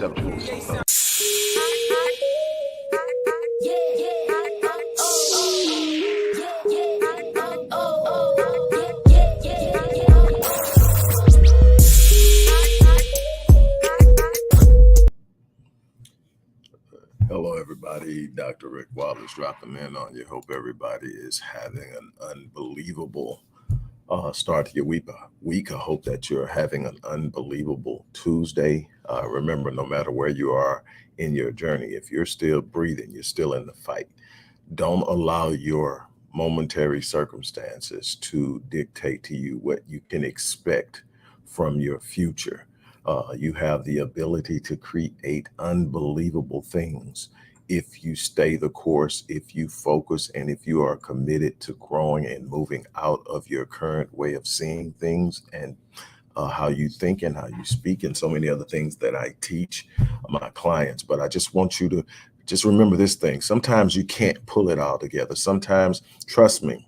acceptable. Hello, everybody. Dr. Rick Wallace dropping in on you. Hope everybody is having an unbelievable start to your week. I hope that you're having an unbelievable Tuesday. Remember, no matter where you are in your journey, if you're still breathing, you're still in the fight. Don't allow your momentary circumstances to dictate to you what you can expect from your future. You have the ability to create unbelievable things if you stay the course, if you focus, and if you are committed to growing and moving out of your current way of seeing things and how you think and how you speak and so many other things that I teach my clients. But I just want you to just remember this thing. Sometimes you can't pull it all together. Sometimes, trust me,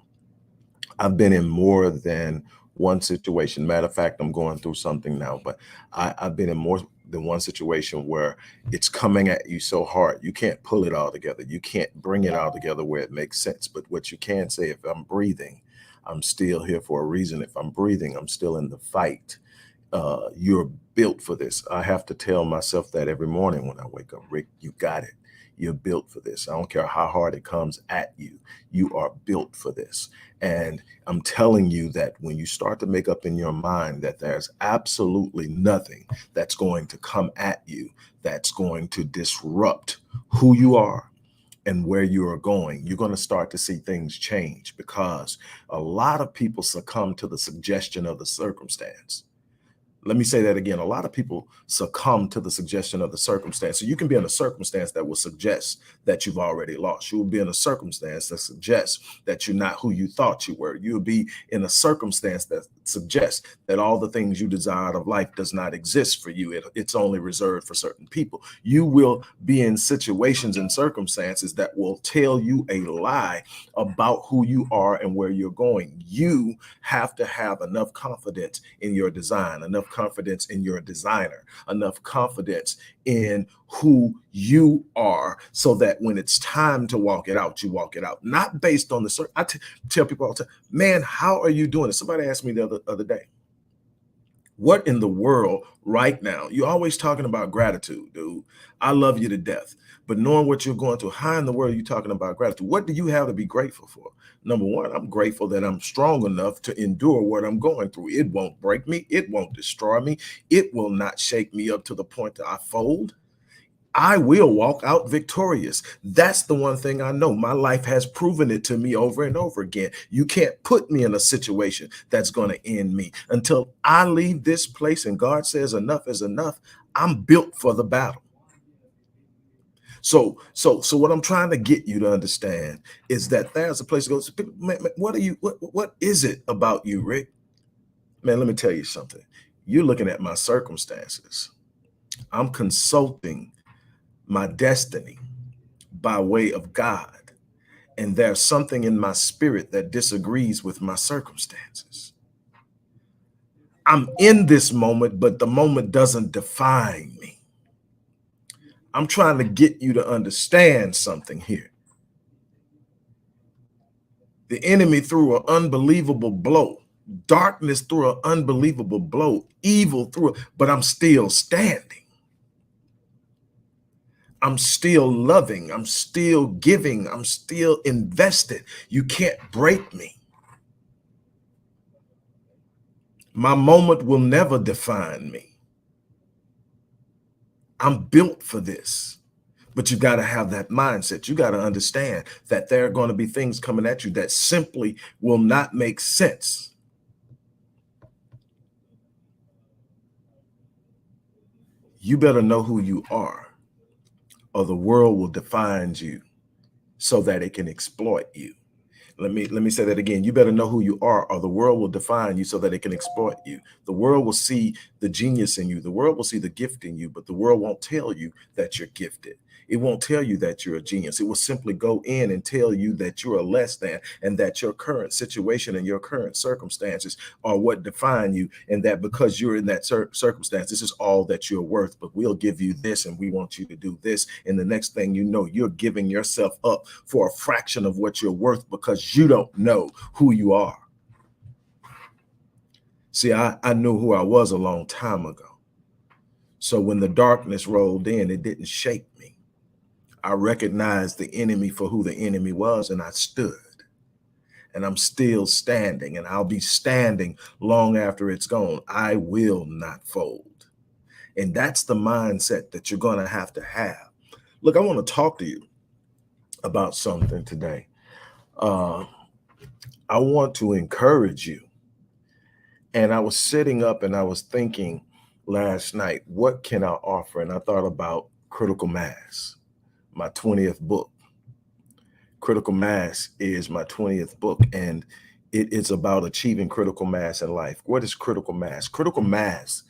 I've been in more than one situation. Matter of fact, I'm going through something now, but I've been in more than one situation where it's coming at you so hard. You can't pull it all together. You can't bring it all together where it makes sense. But what you can say, if I'm breathing, I'm still here for a reason. If I'm breathing, I'm still in the fight. You're built for this. I have to tell myself that every morning when I wake up. Rick, you got it. You're built for this. I don't care how hard it comes at you. You are built for this. And I'm telling you that when you start to make up in your mind that there's absolutely nothing that's going to come at you, that's going to disrupt who you are and where you are going, you're going to start to see things change, because a lot of people succumb to the suggestion of the circumstance. Let me say that again. A lot of people succumb to the suggestion of the circumstance. So you can be in a circumstance that will suggest that you've already lost. You will be in a circumstance that suggests that you're not who you thought you were. You'll be in a circumstance that suggests that all the things you desire out of life does not exist for you. It's only reserved for certain people. You will be in situations and circumstances that will tell you a lie about who you are and where you're going. You have to have enough confidence in your design, enough confidence in your designer, enough confidence in who you are, so that when it's time to walk it out, you walk it out, not based on the tell people all the time, man, how are you doing it? Somebody asked me the other day, what in the world right now? You're always talking about gratitude, dude. I love you to death. But knowing what you're going through, how in the world are you talking about gratitude? What do you have to be grateful for? Number one, I'm grateful that I'm strong enough to endure what I'm going through. It won't break me. It won't destroy me. It will not shake me up to the point that I fold. I will walk out victorious. That's the one thing I know. My life has proven it to me over and over again. You can't put me in a situation that's going to end me. Until I leave this place and God says enough is enough, I'm built for the battle. So what I'm trying to get you to understand is that there's a place to go. Man, what is it about you, Rick? Man, let me tell you something. You're looking at my circumstances. I'm consulting my destiny by way of God. And there's something in my spirit that disagrees with my circumstances. I'm in this moment, but the moment doesn't define me. I'm trying to get you to understand something here. The enemy threw an unbelievable blow. Darkness threw an unbelievable blow. Evil threw it, but I'm still standing. I'm still loving. I'm still giving. I'm still invested. You can't break me. My moment will never define me. I'm built for this. But you got to have that mindset. You got to understand that there are going to be things coming at you that simply will not make sense. You better know who you are, or the world will define you so that it can exploit you. Let me say that again. You better know who you are, or the world will define you so that it can exploit you. The world will see the genius in you. The world will see the gift in you, but the world won't tell you that you're gifted. It won't tell you that you're a genius. It will simply go in and tell you that you're a less than, and that your current situation and your current circumstances are what define you, and that because you're in that circumstance, this is all that you're worth. But we'll give you this, and we want you to do this. And the next thing you know, you're giving yourself up for a fraction of what you're worth because you don't know who you are. See, I knew who I was a long time ago. So when the darkness rolled in, it didn't shake me. I recognized the enemy for who the enemy was, and I stood. And I'm still standing, and I'll be standing long after it's gone. I will not fold. And that's the mindset that you're going to have. Look, I want to talk to you about something today. I want to encourage you. And I was sitting up and I was thinking last night, what can I offer? And I thought about Critical Mass, my 20th book. Critical Mass is my 20th book, and it is about achieving critical mass in life. What is critical mass? Critical mass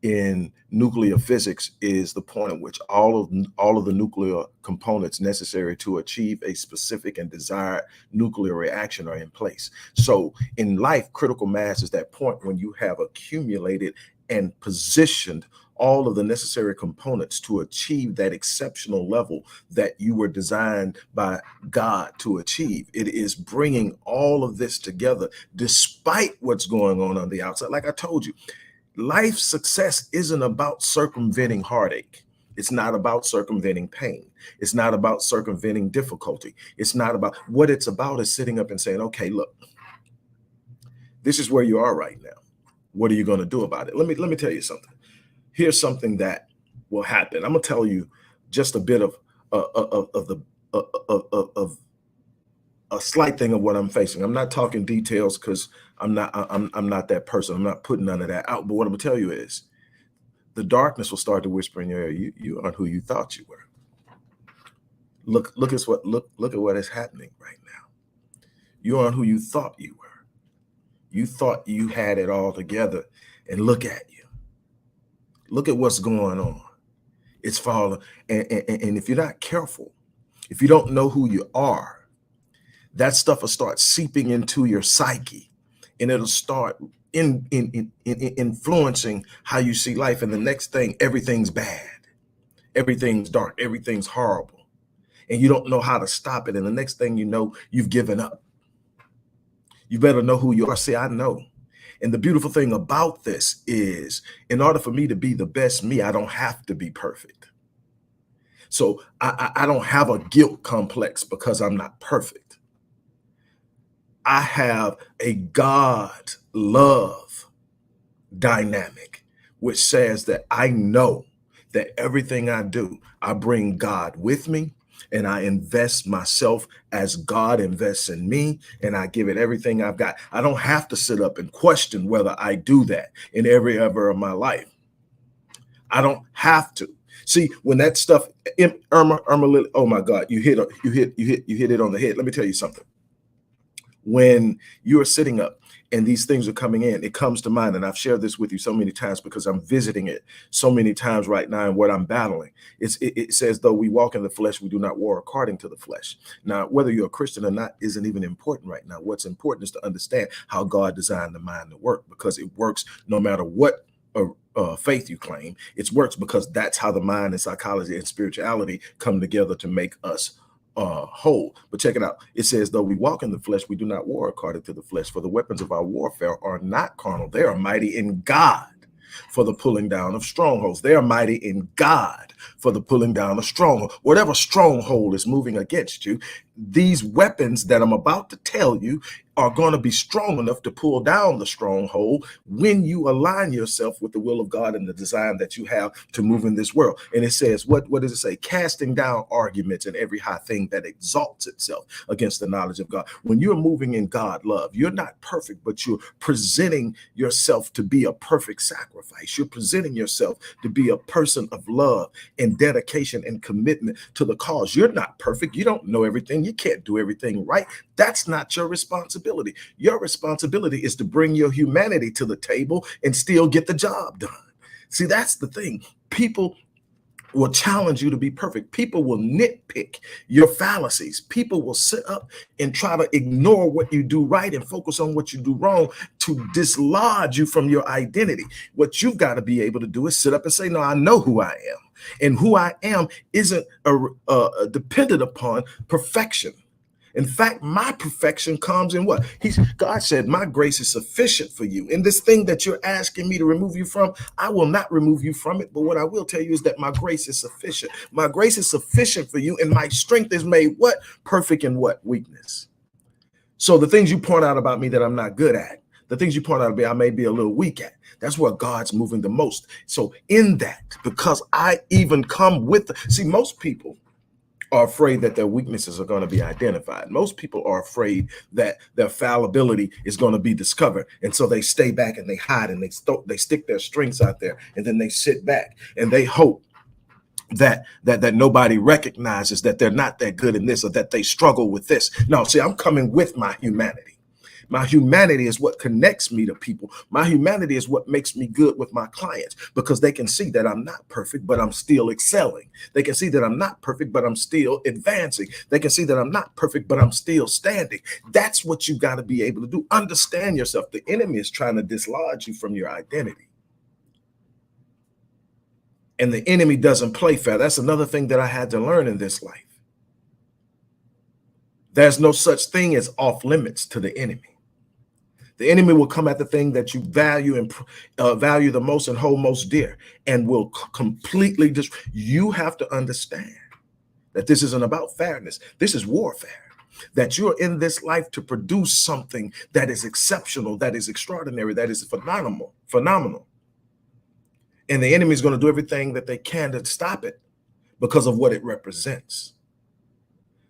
in nuclear physics is the point at which all of the nuclear components necessary to achieve a specific and desired nuclear reaction are in place. So in life, critical mass is that point when you have accumulated and positioned all of the necessary components to achieve that exceptional level that you were designed by God to achieve. It is bringing all of this together despite what's going on the outside. Like I told you, life success isn't about circumventing heartache. It's not about circumventing pain. It's not about circumventing difficulty. It's not about, what it's about is sitting up and saying, okay, look, this is where you are right now. What are you going to do about it? Let me tell you something. Here's something that will happen. I'm gonna tell you just a bit of a slight thing of what I'm facing. I'm not talking details because I'm not that person. I'm not putting none of that out. But what I'm gonna tell you is, the darkness will start to whisper in your ear. You aren't who you thought you were. Look at what is happening right now. You aren't who you thought you were. You thought you had it all together, and look at you. Look at what's going on. It's falling. And if you're not careful, if you don't know who you are, that stuff will start seeping into your psyche, and it'll start influencing how you see life. And the next thing, everything's bad. Everything's dark. Everything's horrible. And you don't know how to stop it. And the next thing you know, you've given up. You better know who you are. See, I know. And the beautiful thing about this is, in order for me to be the best me, I don't have to be perfect. So I don't have a guilt complex because I'm not perfect. I have a God love dynamic, which says that I know that everything I do, I bring God with me, and I invest myself as God invests in me, and I give it everything I've got. I don't have to sit up and question whether I do that in every ever of my life. I don't have to. See, when that stuff, Irma, oh my God, you hit it on the head. Let me tell you something. When you are sitting up and these things are coming in, it comes to mind. And I've shared this with you so many times because I'm visiting it so many times right now, and what I'm battling. It says, though we walk in the flesh, we do not war according to the flesh. Now, whether you're a Christian or not isn't even important right now. What's important is to understand how God designed the mind to work, because it works no matter what faith you claim. It works because that's how the mind and psychology and spirituality come together to make us whole. But check it out. It says, though we walk in the flesh, we do not war according to the flesh. For the weapons of our warfare are not carnal. They are mighty in God for the pulling down of strongholds. They are mighty in God for the pulling down of strongholds. Whatever stronghold is moving against you, these weapons that I'm about to tell you are going to be strong enough to pull down the stronghold when you align yourself with the will of God and the design that you have to move in this world. And it says, what does it say? Casting down arguments and every high thing that exalts itself against the knowledge of God. When you're moving in God love, you're not perfect, but you're presenting yourself to be a perfect sacrifice. You're presenting yourself to be a person of love and dedication and commitment to the cause. You're not perfect. You don't know everything. You can't do everything right. That's not your responsibility. Your responsibility is to bring your humanity to the table and still get the job done. See, that's the thing. People will challenge you to be perfect. People will nitpick your fallacies. People will sit up and try to ignore what you do right and focus on what you do wrong to dislodge you from your identity. What you've got to be able to do is sit up and say, no, I know who I am. And who I am isn't dependent upon perfection. In fact, my perfection comes in what? God said, my grace is sufficient for you. And this thing that you're asking me to remove you from, I will not remove you from it. But what I will tell you is that my grace is sufficient. My grace is sufficient for you. And my strength is made what? Perfect in what? Weakness. So the things you point out about me that I'm not good at, the things you point out about me, I may be a little weak at. That's where God's moving the most. So in that, because I even come with, see, most people are afraid that their weaknesses are going to be identified. Most people are afraid that their fallibility is going to be discovered. And so they stay back and they hide and they stick their strengths out there, and then they sit back and they hope that nobody recognizes that they're not that good in this, or that they struggle with this. No, see, I'm coming with my humanity. My humanity is what connects me to people. My humanity is what makes me good with my clients, because they can see that I'm not perfect, but I'm still excelling. They can see that I'm not perfect, but I'm still advancing. They can see that I'm not perfect, but I'm still standing. That's what you got to be able to do. Understand yourself. The enemy is trying to dislodge you from your identity. And the enemy doesn't play fair. That's another thing that I had to learn in this life. There's no such thing as off limits to the enemy. The enemy will come at the thing that you value and value the most and hold most dear, and will completely you have to understand that this isn't about fairness. This is warfare. That you're in this life to produce something that is exceptional, that is extraordinary, that is phenomenal. And the enemy is going to do everything that they can to stop it because of what it represents.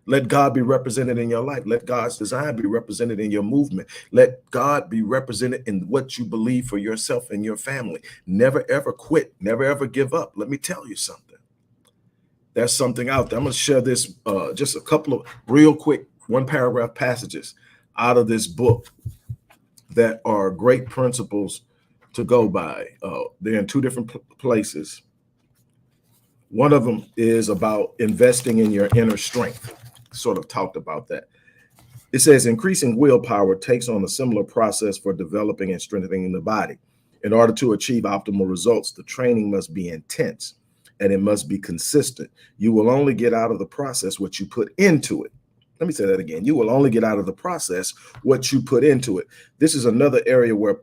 Let God be represented in your life. Let God's design be represented in your movement. Let God be represented in what you believe for yourself and your family. Never, ever quit. Never, ever give up. Let me tell you something. There's something out there. I'm going to share this, just a couple of real quick, one paragraph passages out of this book that are great principles to go by. They're in two different places. One of them is about investing in your inner strength. Sort of talked about that. It says increasing willpower takes on a similar process for developing and strengthening the body. In order to achieve optimal results, the training must be intense and it must be consistent. You will only get out of the process what you put into it. Let me say that again. You will only get out of the process what you put into it. This is another area where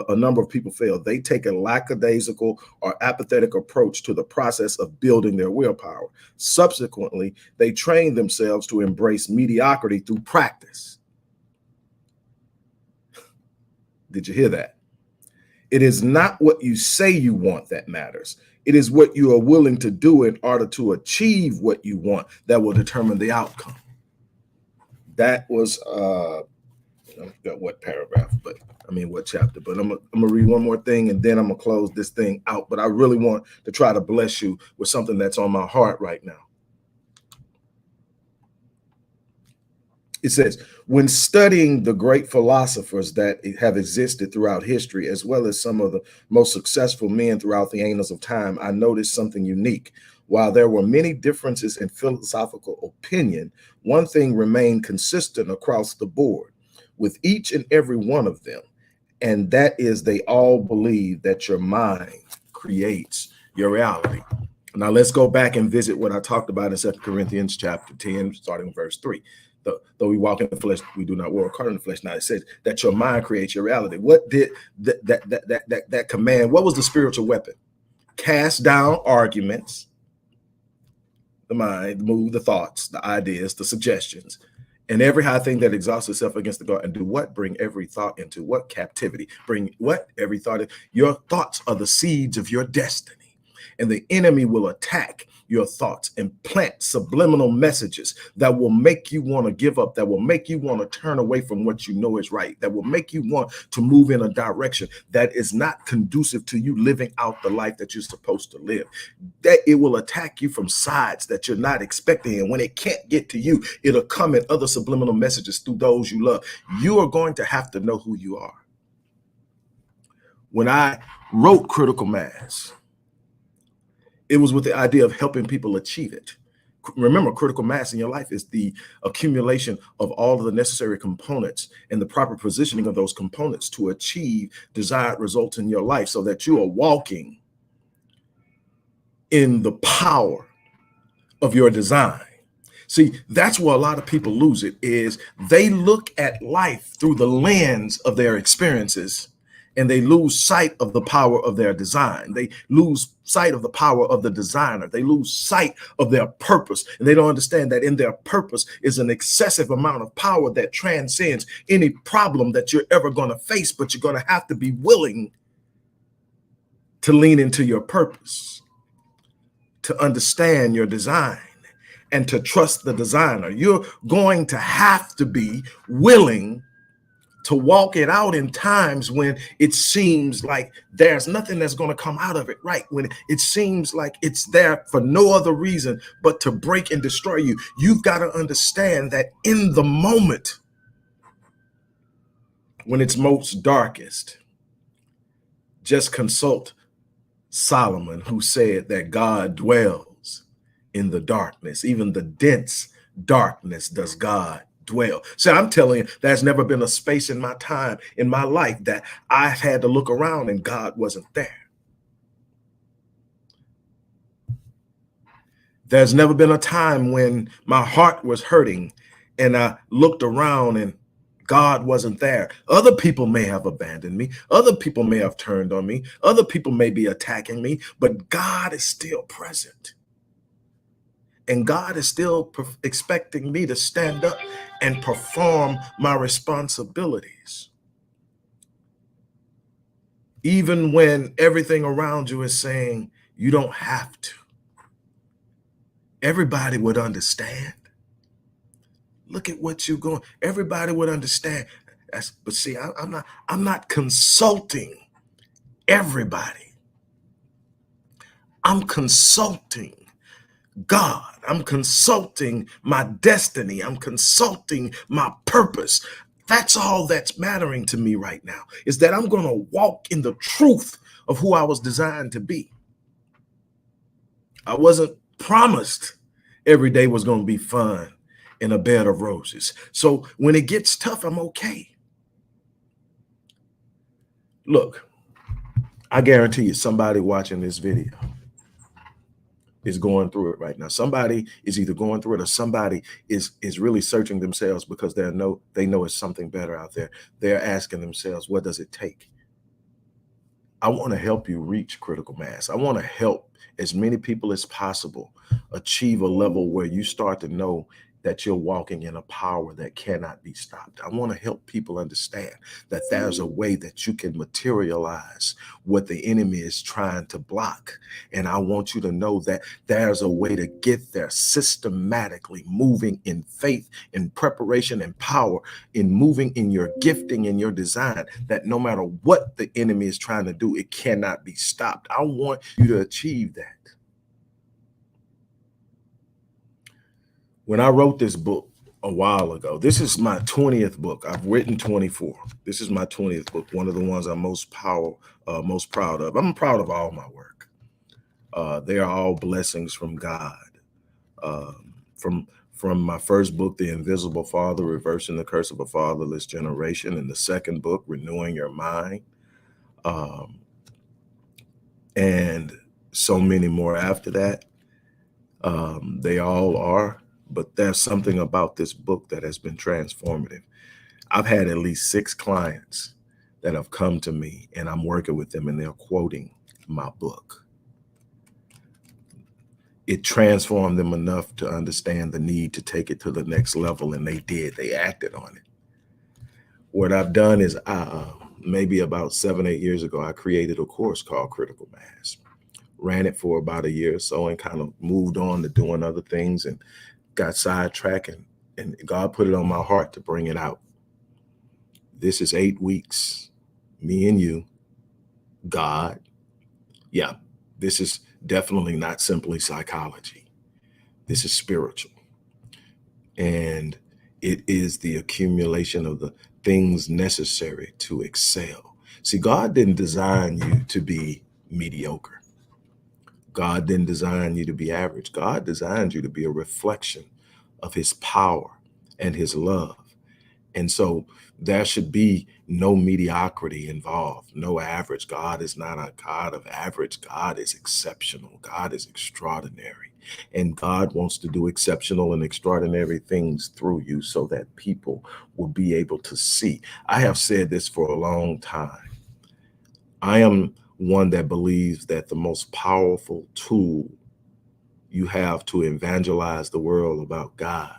a number of people fail. They take a lackadaisical or apathetic approach to the process of building their willpower. Subsequently, they train themselves to embrace mediocrity through practice. Did you hear that? It is not what you say you want that matters. It is what you are willing to do in order to achieve what you want that will determine the outcome. That was I forgot what paragraph, but I mean what chapter, but I'm gonna read one more thing and then I'm gonna close this thing out. But I really want to try to bless you with something that's on my heart right now. It says, when studying the great philosophers that have existed throughout history, as well as some of the most successful men throughout the annals of time, I noticed something unique. While there were many differences in philosophical opinion, one thing remained consistent across the board with each and every one of them, and that is they all believe that your mind creates your reality. Now let's go back and visit what I talked about in 2 Corinthians chapter 10, starting verse 3. Though we walk in the flesh, we do not war according to the flesh. Now it says that your mind creates your reality. What did that command? What was the spiritual weapon? Cast down arguments, the mind, the mood, the thoughts, the ideas, the suggestions, and every high thing that exalts itself against the God. And do what? Bring every thought into what? Captivity. Bring what? Every thought. Your thoughts are the seeds of your destiny. And the enemy will attack your thoughts and plant subliminal messages that will make you want to give up, that will make you want to turn away from what you know is right, that will make you want to move in a direction that is not conducive to you living out the life that you're supposed to live. That it will attack you from sides that you're not expecting. And when it can't get to you, it'll come in other subliminal messages through those you love. You are going to have to know who you are. When I wrote Critical Mass, It was with the idea of helping people achieve it. Remember, critical mass in your life is the accumulation of all of the necessary components and the proper positioning of those components to achieve desired results in your life so that you are walking in the power of your design. See, that's where a lot of people lose it, is they look at life through the lens of their experiences, and they lose sight of the power of their design. They lose sight of the power of the designer. They lose sight of their purpose. And they don't understand that in their purpose is an excessive amount of power that transcends any problem that you're ever going to face, but you're going to have to be willing to lean into your purpose, to understand your design, and to trust the designer. You're going to have to be willing to walk it out in times when it seems like there's nothing that's going to come out of it right, when it seems like it's there for no other reason but to break and destroy you. You've got to understand that in the moment when it's most darkest, just consult Solomon, who said that God dwells in the darkness. Even the dense darkness does God dwell. So I'm telling you, there's never been a space in my time, in my life, that I've had to look around and God wasn't there. There's never been a time when my heart was hurting and I looked around and God wasn't there. Other people may have abandoned me. Other people may have turned on me. Other people may be attacking me, but God is still present. And God is still expecting me to stand up and perform my responsibilities. Even when everything around you is saying you don't have to. Everybody would understand. Look at what you're going. Everybody would understand. But see, I'm not consulting everybody. I'm consulting God. I'm consulting my destiny. I'm consulting my purpose. That's all that's mattering to me right now, is that I'm going to walk in the truth of who I was designed to be. I wasn't promised every day was going to be fun in a bed of roses. So when it gets tough, I'm okay. Look, I guarantee you somebody watching this video is going through it right now. Somebody is either going through it or somebody is really searching themselves because they know it's something better out there. They're asking themselves, what does it take? I want to help you reach critical mass. I want to help as many people as possible achieve a level where you start to know that you're walking in a power that cannot be stopped. I want to help people understand that there's a way that you can materialize what the enemy is trying to block. And I want you to know that there's a way to get there systematically, moving in faith, in preparation, and power, in moving in your gifting and your design, that no matter what the enemy is trying to do, it cannot be stopped. I want you to achieve that. When I wrote this book a while ago, this is my 20th book. I've written 24. This is my 20th book, one of the ones I'm most proud of. I'm proud of all my work. They are all blessings from God. From my first book, The Invisible Father, Reversing the Curse of a Fatherless Generation, and the second book, Renewing Your Mind, and so many more after that. They all are. But there's something about this book that has been transformative. I've had at least 6 clients that have come to me and I'm working with them and they're quoting my book. It transformed them enough to understand the need to take it to the next level, and they did. They acted on it. What I've done is maybe about 7-8 years ago, I created a course called Critical Mass. Ran it for about a year or so and kind of moved on to doing other things and got sidetracked, and God put it on my heart to bring it out. This is 8 weeks, me and you, God. Yeah, this is definitely not simply psychology. This is spiritual. And it is the accumulation of the things necessary to excel. See, God didn't design you to be mediocre. God didn't design you to be average. God designed you to be a reflection of his power and his love. And so there should be no mediocrity involved, no average. God is not a God of average. God is exceptional. God is extraordinary. And God wants to do exceptional and extraordinary things through you so that people will be able to see. I have said this for a long time. I am one that believes that the most powerful tool you have to evangelize the world about God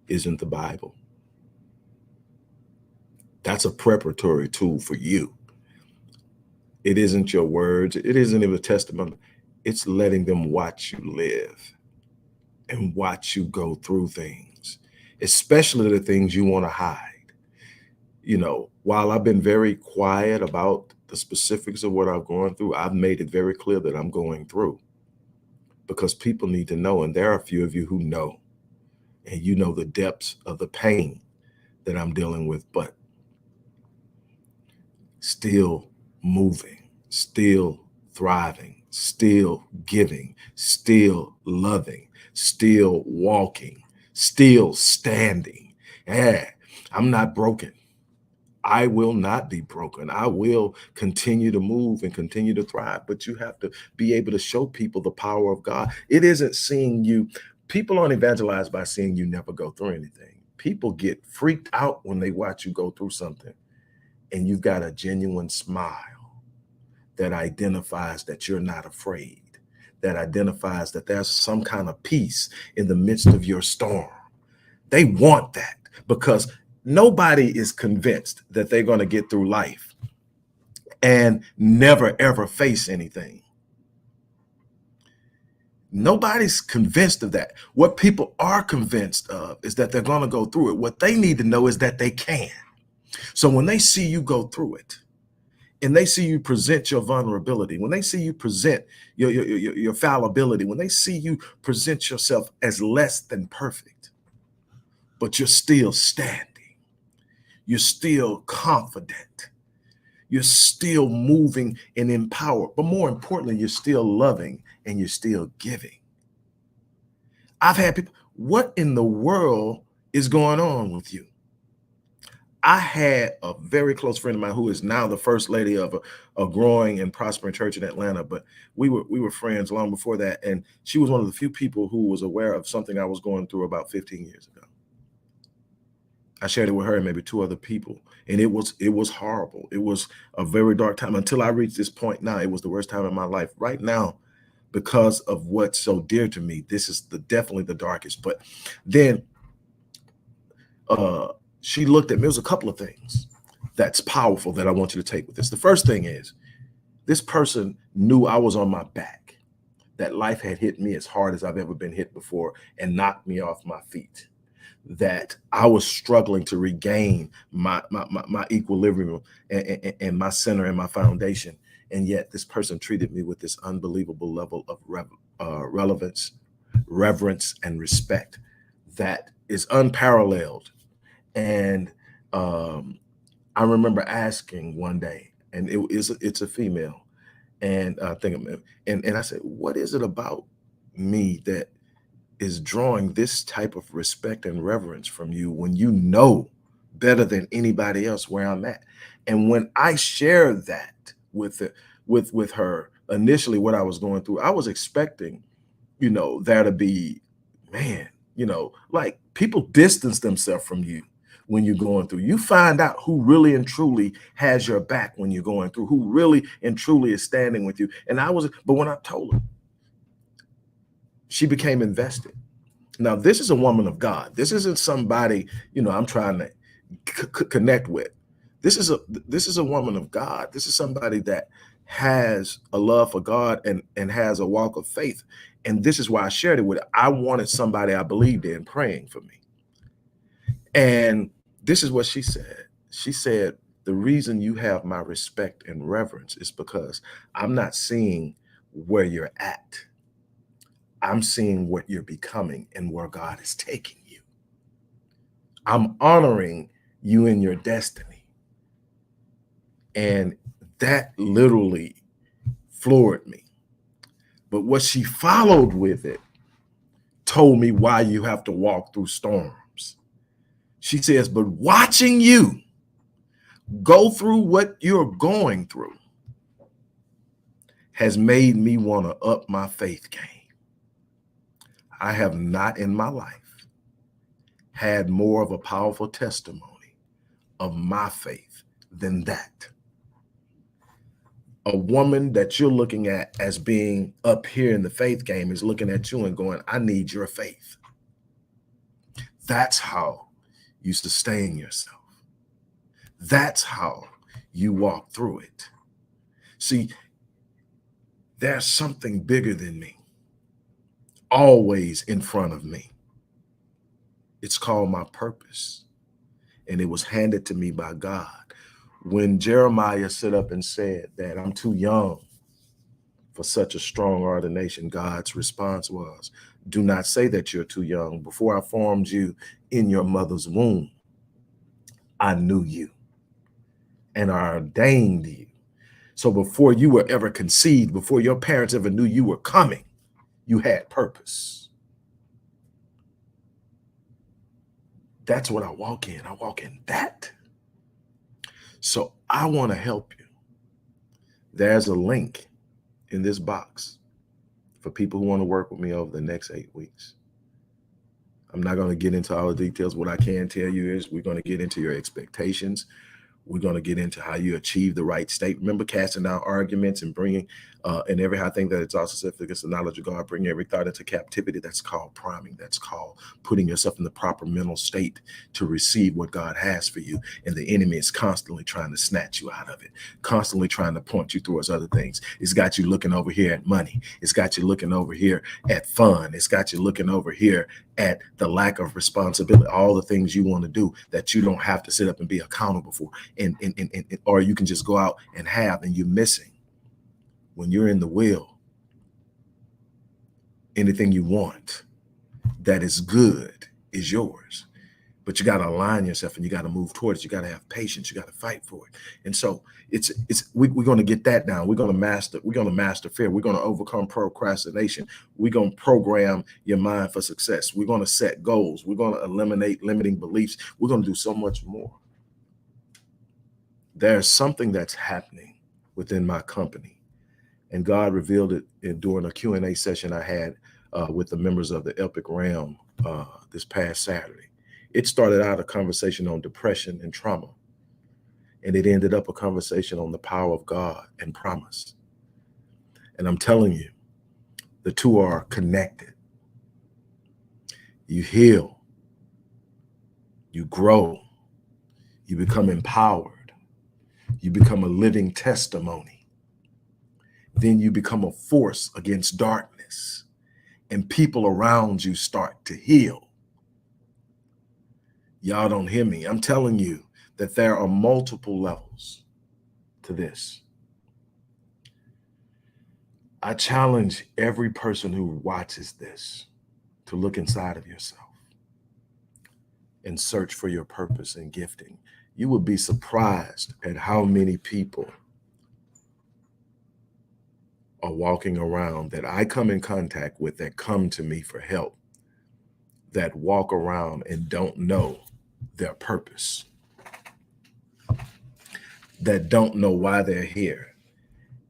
isn't the Bible. That's a preparatory tool for you. It isn't your words. It isn't even a testimony. It's letting them watch you live and watch you go through things, especially the things you want to hide. You know, while I've been very quiet about the specifics of what I'm going through, I've made it very clear that I'm going through because people need to know. And there are a few of you who know, and you know the depths of the pain that I'm dealing with, but still moving, still thriving, still giving, still loving, still walking, still standing. Yeah, I'm not broken. I will not be broken. I will continue to move and continue to thrive. But you have to be able to show people the power of God. It isn't seeing you. People aren't evangelized by seeing you never go through anything. People get freaked out when they watch you go through something and you've got a genuine smile that identifies that you're not afraid, that identifies that there's some kind of peace in the midst of your storm. They want that because nobody is convinced that they're going to get through life and never ever face anything. Nobody's convinced of that. What people are convinced of is that they're going to go through it. What they need to know is that they can. So when they see you go through it, and they see you present your vulnerability, when they see you present your fallibility, when they see you present yourself as less than perfect, but you're still standing, you're still confident, you're still moving and empowered, but more importantly, you're still loving and you're still giving. I've had people, what in the world is going on with you? I had a very close friend of mine who is now the first lady of a growing and prospering church in Atlanta, but we were friends long before that. And she was one of the few people who was aware of something I was going through about 15 years ago. I shared it with her and maybe two other people. And it was horrible. It was a very dark time until I reached this point now. It was the worst time in my life. Right now, because of what's so dear to me, this is definitely the darkest. But then she looked at me. There was a couple of things that's powerful that I want you to take with this. The first thing is this person knew I was on my back, that life had hit me as hard as I've ever been hit before and knocked me off my feet, that I was struggling to regain my equilibrium and my center and my foundation. And yet this person treated me with this unbelievable level of relevance, reverence, and respect that is unparalleled. And I remember asking one day, and it's a female, and I think and I said, what is it about me that is drawing this type of respect and reverence from you when you know better than anybody else where I'm at? And when I shared that with her initially, what I was going through, I was expecting, there to be, man, like people distance themselves from you when you're going through. You find out who really and truly has your back when you're going through, who really and truly is standing with you. And but when I told her, she became invested. Now, this is a woman of God. This isn't somebody, I'm trying to connect with. This is a woman of God. This is somebody that has a love for God and has a walk of faith. And this is why I shared it with her. I wanted somebody I believed in praying for me. And this is what she said. She said, the reason you have my respect and reverence is because I'm not seeing where you're at. I'm seeing what you're becoming and where God is taking you. I'm honoring you in your destiny. And that literally floored me But what she followed with it told me why you have to walk through storms. She says, but watching you go through what you're going through has made me want to up my faith game. I have not in my life had more of a powerful testimony of my faith than that. A woman that you're looking at as being up here in the faith game is looking at you and going, I need your faith. That's how you sustain yourself. That's how you walk through it. See, there's something bigger than me, always in front of me. It's called my purpose, and it was handed to me by God. When Jeremiah stood up and said that I'm too young for such a strong ordination, God's response was, do not say that you're too young. Before I formed you in your mother's womb, I knew you and I ordained you. So before you were ever conceived, before your parents ever knew you were coming, you had purpose. That's what I walk in. I walk in that. So I want to help you. There's a link in this box for people who want to work with me over the next 8 weeks. I'm not going to get into all the details. What I can tell you is we're going to get into your expectations. We're going to get into how you achieve the right state. Remember, casting out arguments and bringing and every high thing that it's also said against the knowledge of God, bringing every thought into captivity. That's called priming. That's called putting yourself in the proper mental state to receive what God has for you. And the enemy is constantly trying to snatch you out of it, constantly trying to point you towards other things. It's got you looking over here at money. It's got you looking over here at fun. It's got you looking over here at the lack of responsibility, all the things you want to do that you don't have to sit up and be accountable for. And or you can just go out and have, and you're missing. When you're in the will, anything you want that is good is yours. But you got to align yourself and you got to move towards it. You got to have patience. You got to fight for it. And so we're going to get that down. We're going to master fear. We're going to overcome procrastination. We're going to program your mind for success. We're going to set goals. We're going to eliminate limiting beliefs. We're going to do so much more. There's something that's happening within my company. And God revealed it during a Q&A session I had with the members of the Epic Realm this past Saturday. It started out a conversation on depression and trauma, and it ended up a conversation on the power of God and promise. And I'm telling you, the two are connected. You heal, you grow, you become empowered, you become a living testimony. Then you become a force against darkness, and people around you start to heal. Y'all don't hear me. I'm telling you that there are multiple levels to this. I challenge every person who watches this to look inside of yourself and search for your purpose and gifting. You would be surprised at how many people are walking around that I come in contact with, that come to me for help, that walk around and don't know their purpose, that don't know why they're here.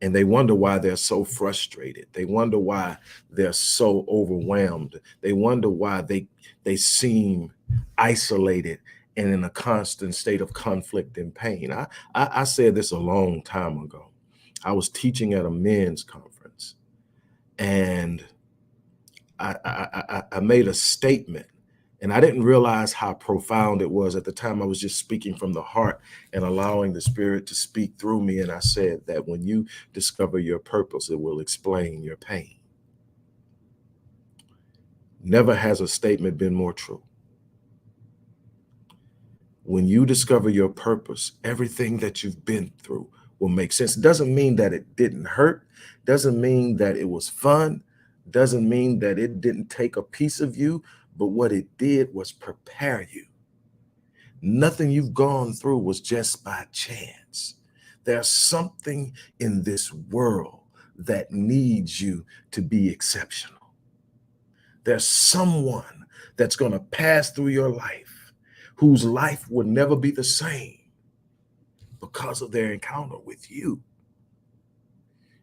And they wonder why they're so frustrated. They wonder why they're so overwhelmed. They wonder why they seem isolated and in a constant state of conflict and pain. I said this a long time ago. I was teaching at a men's conference, and I made a statement, and I didn't realize how profound it was at the time. I was just speaking from the heart and allowing the Spirit to speak through me. And I said that when you discover your purpose, it will explain your pain. Never has a statement been more true. When you discover your purpose, everything that you've been through will make sense. It doesn't mean that it didn't hurt. Doesn't mean that it was fun. Doesn't mean that it didn't take a piece of you, but what it did was prepare you. Nothing you've gone through was just by chance. There's something in this world that needs you to be exceptional. There's someone that's going to pass through your life whose life will never be the same because of their encounter with you.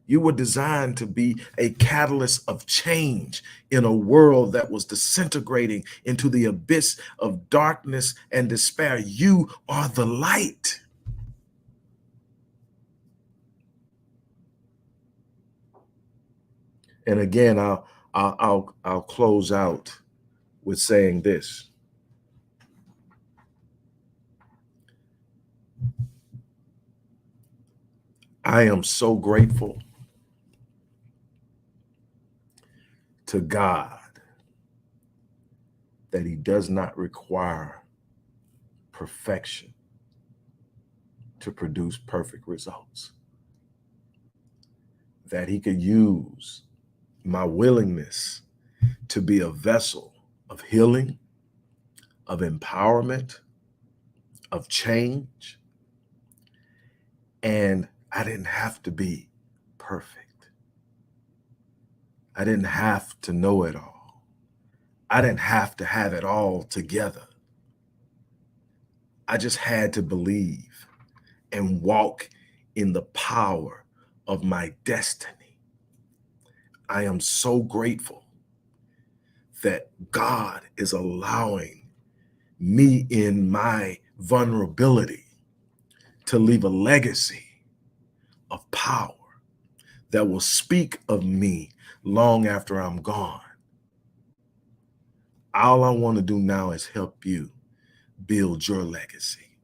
You were designed to be a catalyst of change in a world that was disintegrating into the abyss of darkness and despair. You are the light. And again, I'll close out with saying this. I am so grateful to God that he does not require perfection to produce perfect results. That he could use my willingness to be a vessel of healing, of empowerment, of change. And I didn't have to be perfect. I didn't have to know it all. I didn't have to have it all together. I just had to believe and walk in the power of my destiny. I am so grateful that God is allowing me in my vulnerability to leave a legacy of power that will speak of me long after I'm gone. All I want to do now is help you build your legacy,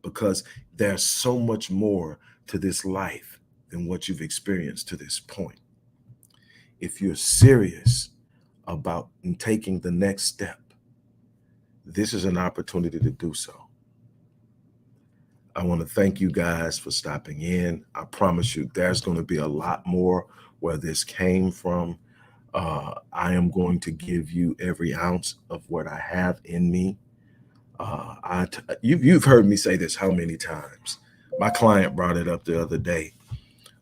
because there's so much more to this life than what you've experienced to this point. If you're serious about taking the next step, this is an opportunity to do so. I want to thank you guys for stopping in. I promise you there's going to be a lot more where this came from. I am going to give you every ounce of what I have in me. You've heard me say this how many times? My client brought it up the other day.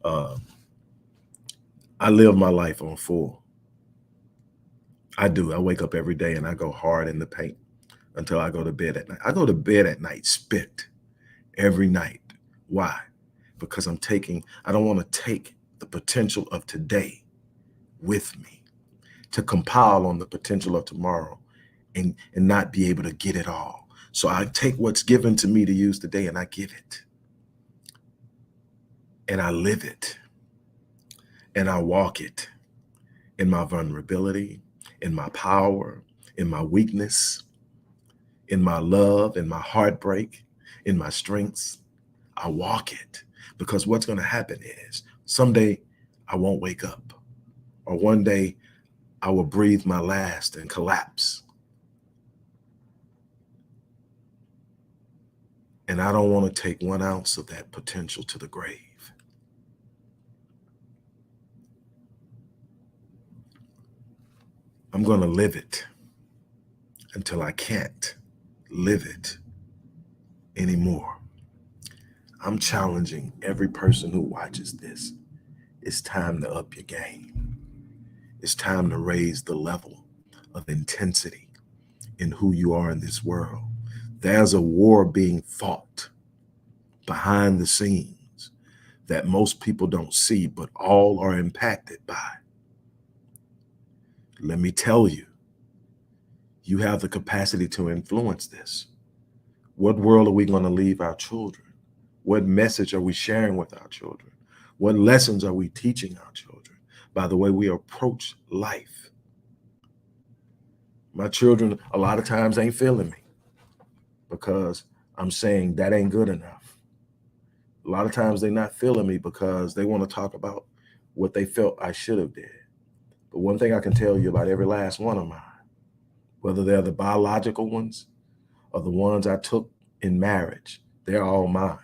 I live my life on full. I do. I wake up every day and I go hard in the paint until I go to bed at night. I go to bed at night spent every night. Why? Because I don't want to take the potential of today with me to compile on the potential of tomorrow and not be able to get it all. So I take what's given to me to use today and I give it. And I live it. And I walk it in my vulnerability, in my power, in my weakness, in my love, in my heartbreak, in my strengths. I walk it, because what's going to happen is someday I won't wake up, or one day I will breathe my last and collapse. And I don't want to take 1 ounce of that potential to the grave. I'm going to live it until I can't live it anymore. I'm challenging every person who watches this. It's time to up your game. It's time to raise the level of intensity in who you are in this world. There's a war being fought behind the scenes that most people don't see, but all are impacted by. Let me tell you, you have the capacity to influence this. What world are we going to leave our children? What message are we sharing with our children? What lessons are we teaching our children by the way we approach life? My children a lot of times ain't feeling me because I'm saying that ain't good enough. A lot of times they're not feeling me because they want to talk about what they felt I should have did. But one thing I can tell you about every last one of mine, whether they're the biological ones or the ones I took in marriage, they're all mine.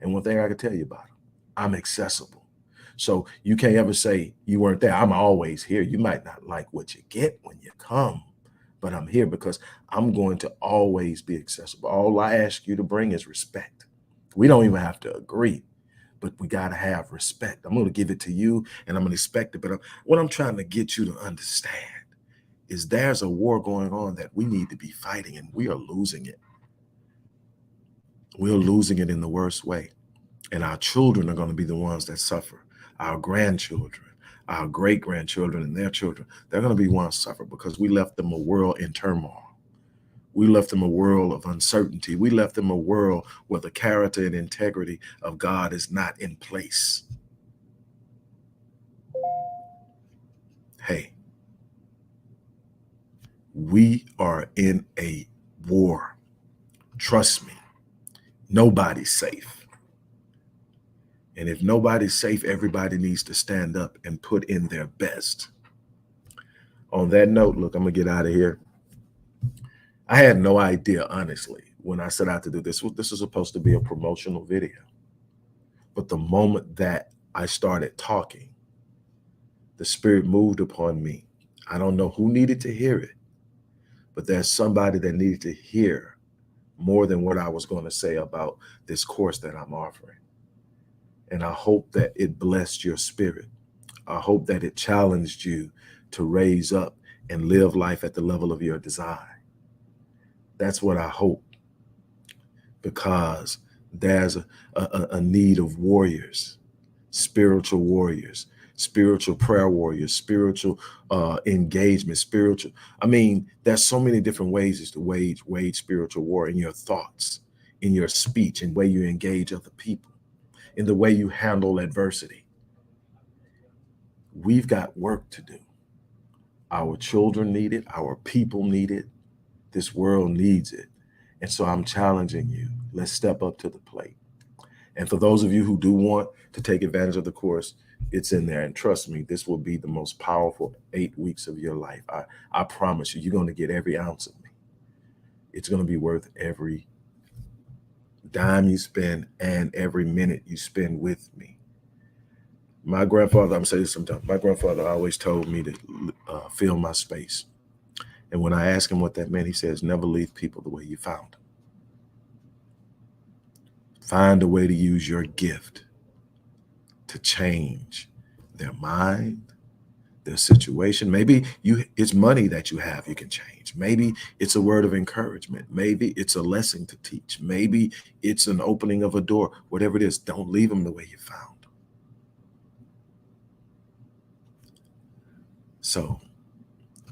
And one thing I can tell you about them, I'm accessible. So you can't ever say you weren't there. I'm always here. You might not like what you get when you come, but I'm here because I'm going to always be accessible. All I ask you to bring is respect. We don't even have to agree, but we got to have respect. I'm going to give it to you and I'm going to expect it. But what I'm trying to get you to understand is there's a war going on that we need to be fighting, and we are losing it. We're losing it in the worst way. And our children are going to be the ones that suffer. Our grandchildren, our great-grandchildren and their children, they're going to be ones suffer because we left them a world in turmoil. We left them a world of uncertainty. We left them a world where the character and integrity of God is not in place. Hey, we are in a war. Trust me, nobody's safe. And if nobody's safe, everybody needs to stand up and put in their best. On that note, look, I'm going to get out of here. I had no idea, honestly, when I set out to do this. This was supposed to be a promotional video. But the moment that I started talking, the Spirit moved upon me. I don't know who needed to hear it, but there's somebody that needed to hear more than what I was going to say about this course that I'm offering. And I hope that it blessed your spirit. I hope that it challenged you to raise up and live life at the level of your design. That's what I hope, because there's a need of warriors, spiritual prayer warriors, spiritual engagement, spiritual. I mean, there's so many different ways to wage spiritual war in your thoughts, in your speech, in the way you engage other people, in the way you handle adversity. We've got work to do. Our children need it. Our people need it. This world needs it. And so I'm challenging you. Let's step up to the plate. And for those of you who do want to take advantage of the course, it's in there. And trust me, this will be the most powerful 8 weeks of your life. I promise you, you're going to get every ounce of me. It's going to be worth every dime you spend and every minute you spend with me. My grandfather, I'm saying this sometimes, my grandfather always told me to fill my space. And when I asked him what that meant, he says, never leave people the way you found them. Find a way to use your gift to change their mind, their situation. Maybe it's money that you have you can change. Maybe it's a word of encouragement. Maybe it's a lesson to teach. Maybe it's an opening of a door. Whatever it is, don't leave them the way you found them. So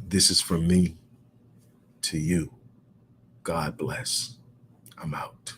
this is from me to you. God bless. I'm out.